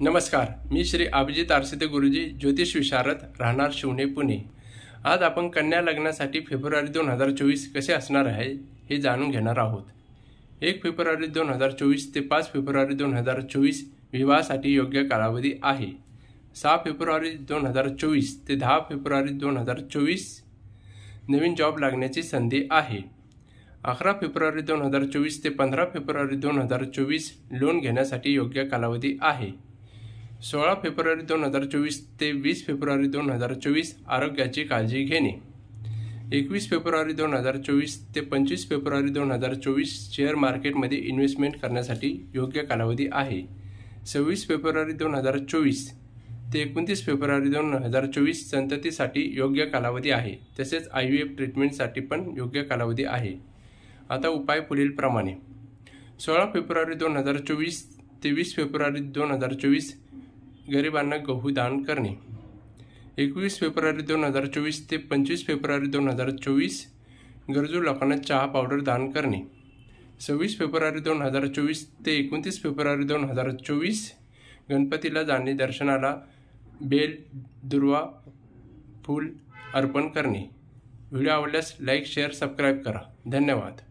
नमस्कार, मी श्री अभिजित आरसिते गुरुजी, ज्योतिष विशारद, राहणार शिवणे, पुणे। आज आपण कन्या लग्नासाठी फेब्रुवारी 2024 कसे असणार आहे हे जाणून घेणार आहोत। 1 फेब्रुवारी 2024 ते 5 फेब्रुवारी 2024 विवाहासाठी योग्य कालावधी आहे। 6 फेब्रुवारी 2024 ते 10 फेब्रुवारी 2024 नवीन जॉब लागण्याची संधी आहे। 11 फेब्रुवारी 2024 ते 15 फेब्रुवारी 2024 लोन घेण्यासाठी योग्य कालावधी आहे। 16 फेब्रुवारी 2024 ते 20 फेब्रुवारी 2024 आरोग्याची काळजी घेणे। 21 फेब्रुवारी 2024 ते 25 फेब्रुवारी 2024 शेअर मार्केटमध्ये इन्व्हेस्टमेंट करण्यासाठी योग्य कालावधी आहे। 26 फेब्रुवारी 2024 ते 29 फेब्रुवारी 2024 संततीसाठी योग्य कालावधी आहे। तसेच IVF ट्रीटमेंटसाठी पण योग्य कालावधी आहे। आता उपाय पुढीलप्रमाणे: 16 फेब्रुवारी 2024 ते 20 फेब्रुवारी 2024 गरिबांना गहू दान करणे। 21 फेब्रुवारी 2024 ते 25 फेब्रुवारी 2024 गरजू लोकांना चहा पावडर दान करणे। 26 फेब्रुवारी 2024 ते 29 फेब्रुवारी 2024 गणपतीला जाणे, दर्शनाला बेल, दुर्वा, फूल अर्पण करणे। व्हिडिओ आवडल्यास लाईक, शेअर, सबस्क्राईब करा। धन्यवाद।